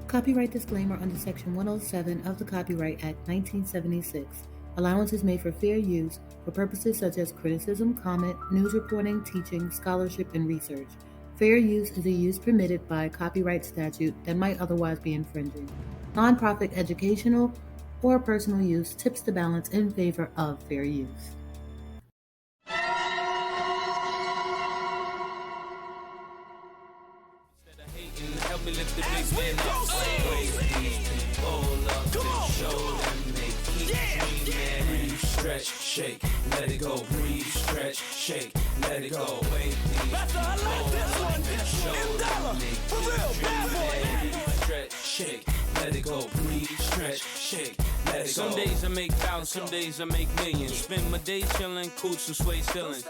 Copyright disclaimer under Section 107 of the Copyright Act 1976. Allowance is made for fair use for purposes such as criticism, comment, news reporting, teaching, scholarship, and research. Fair use is a use permitted by copyright statute that might otherwise be infringing. Nonprofit educational or personal use tips the balance in favor of fair use. Help me lift the big man up. Wake these people up and show them they keep dreaming. Breathe, stretch, shake, let it go. Breathe, stretch, shake, let it go. Wake these people up and show them they keep dreaming. Breathe, stretch, shake, let it go. Breathe, stretch, shake, let it go. Some days I make thousands, some days I make millions. Spend my day chilling, cooch and sway ceilings.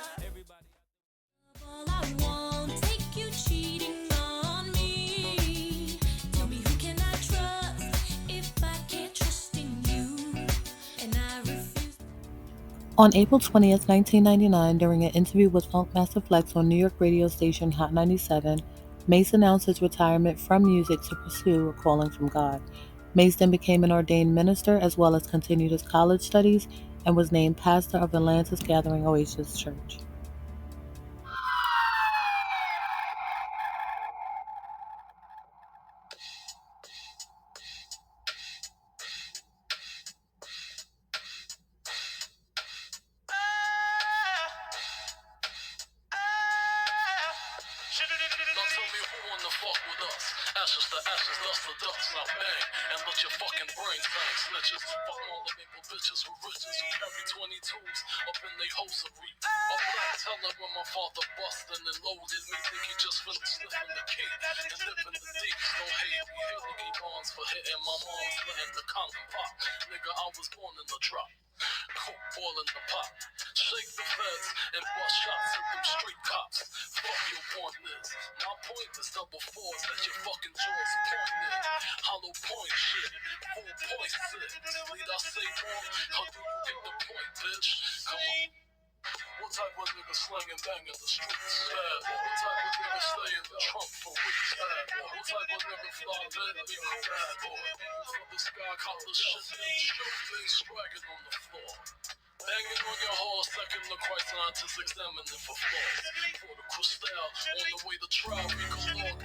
All I want, take you cheating on me. Tell me who can I trust if I can't trust in you? And I refuse. On April 20th, 1999, during an interview with Funkmaster Flex on New York radio station Hot 97, Mace announced his retirement from music to pursue a calling from God. Mace then became an ordained minister as well as continued his college studies and was named pastor of Atlanta's Gathering Oasis Church. Now tell me who wanna fuck with us? Ashes to ashes, dust to dust. Now bang, and let your fucking brain bang. Snitches, fuck all the maple bitches with riches who carry 22s up in they hosiery. A black teller when my father bustin' and loaded me. Think he just finished sniffing the cake and dipping the deeks. No hate, we hit Nicky Barnes for hitting my mom's letting the condom pop. Nigga, I was born in the drop. Coke boil in the pot. Shake the feds and bust shots at them street cops. Fuck your point is. My point is double fours that your fucking jaws pointed. Hollow point shit. Full point shit. Need I say more? How do you get the point, bitch? Come on. What type of nigga slang and bang in the streets? What type of nigga stay in the trunk for weeks? What type of nigga fly dead and be bad boy? From the sky, cop the shit, things striking on the floor. Banging on your horse, second the Christ scientists examining for flaws. For the crystal, on the way to trial, we can log.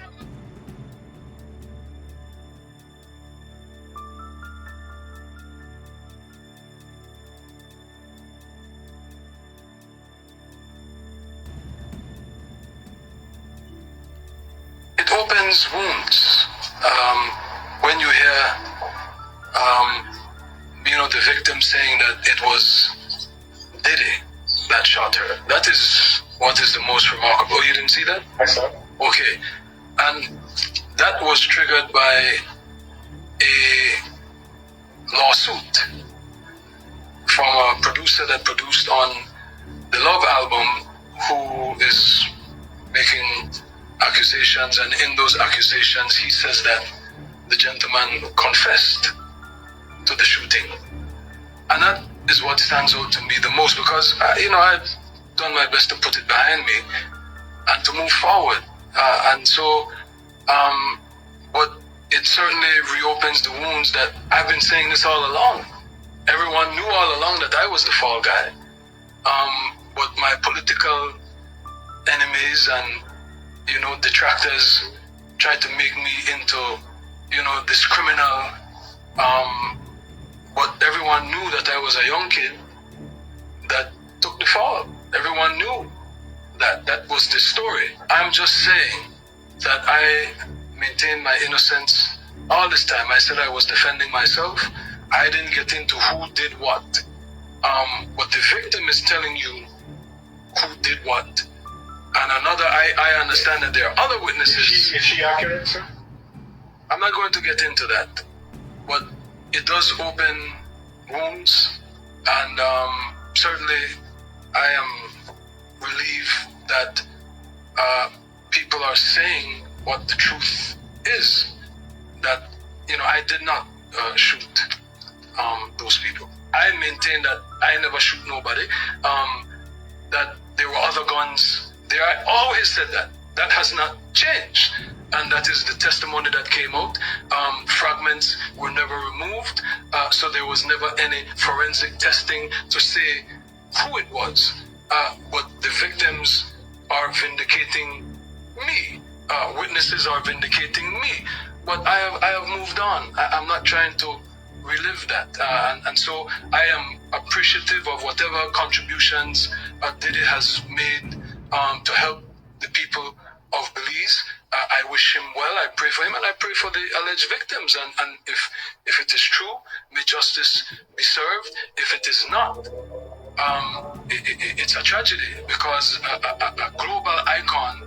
It opens wounds when you hear, the victim saying that it was Diddy that shot her. That is what is the most remarkable. You didn't see that? I saw. Okay. And that was triggered by a lawsuit from a producer that produced on the Love album who is making accusations, and in those accusations he says that the gentleman confessed to the shooting. And that is what stands out to me the most, because I've done my best to put it behind me and to move forward. But it certainly reopens the wounds that I've been saying this all along. Everyone knew all along that I was the fall guy. But my political enemies and detractors tried to make me into this criminal, but everyone knew that I was a young kid that took the fall. Everyone knew that was the story. I'm just saying that I maintained my innocence all this time. I said I was defending myself. I didn't get into who did what. But the victim is telling you who did what. And I understand that there are other witnesses. Is she accurate, sir? I'm not going to get into that. But it does open wounds. And certainly I am relieved that people are saying what the truth is. That, I did not shoot those people. I maintain that I never shoot nobody. That there were other guns there. I always said that. That has not changed. and that is the testimony that came out. Fragments were never removed, so there was never any forensic testing to say who it was. But the victims are vindicating me. Witnesses are vindicating me. But I have moved on. I'm not trying to relive that. And so I am appreciative of whatever contributions Diddy has made to help the people of Belize. I wish him well. I pray for him, and I pray for the alleged victims. And if it is true, may justice be served. If it is not, it's a tragedy, because a global icon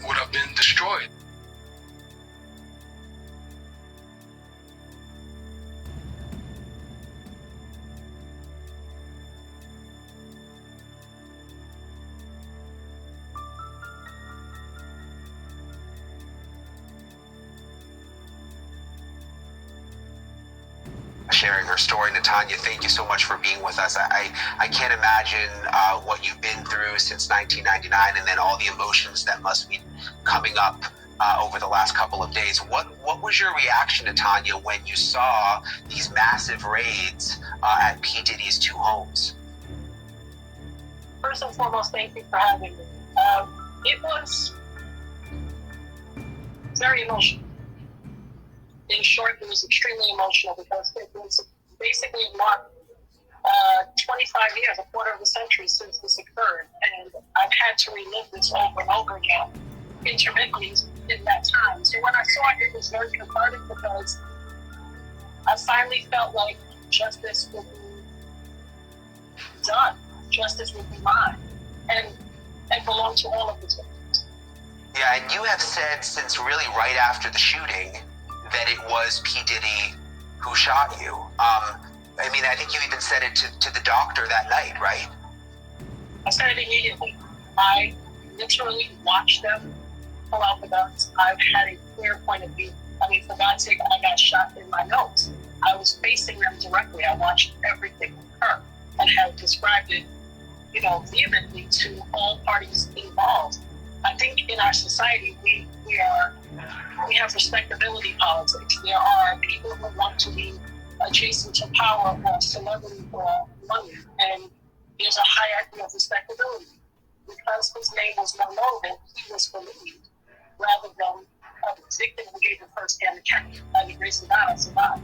would have been destroyed. Sharing her story. Natania, thank you so much for being with us. I can't imagine what you've been through since 1999, and then all the emotions that must be coming up over the last couple of days. What was your reaction, Natania, when you saw these massive raids at P. Diddy's two homes? First and foremost, thank you for having me. It was very emotional. In short, it was extremely emotional because it was basically marked 25 years, a quarter of a century since this occurred. And I've had to relive this over and over again, intermittently in that time. So when I saw it, it was very cathartic because I finally felt like justice would be done. Justice would be mine and belong to all of the victims. Yeah, and you have said since really right after the shooting that it was P. Diddy who shot you. I mean, I think you even said it to the doctor that night, right? I said it immediately. I literally watched them pull out the guns. I've had a clear point of view. I mean, for God's sake, I got shot in my nose. I was facing them directly. I watched everything occur and have described it, vehemently to all parties involved. I think in our society, we have respectability politics. There are people who want to be adjacent to power or celebrity or money, and there's a hierarchy of respectability. Because his name was well known, he was believed, rather than a victim who gave the first-hand account. By the grace of God, I survived.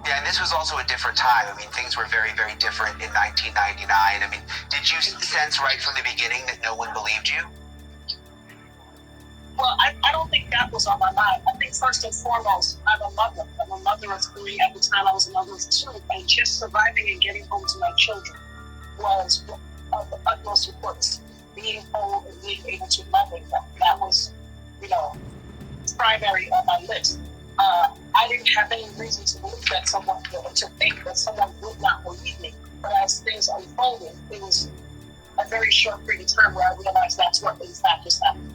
Yeah, and this was also a different time. I mean, things were very, very different in 1999. I mean, did you sense right from the beginning that no one believed you? Well, I don't think that was on my mind. I think first and foremost, I'm a mother. I'm a mother of three. At the time, I was a mother of two. And just surviving and getting home to my children was of the utmost importance. Being home and being able to love them. That was, primary on my list. I didn't have any reason to believe that someone, to think that someone would not believe me. But as things unfolded, it was a very short period of time where I realized that's what in fact was happening.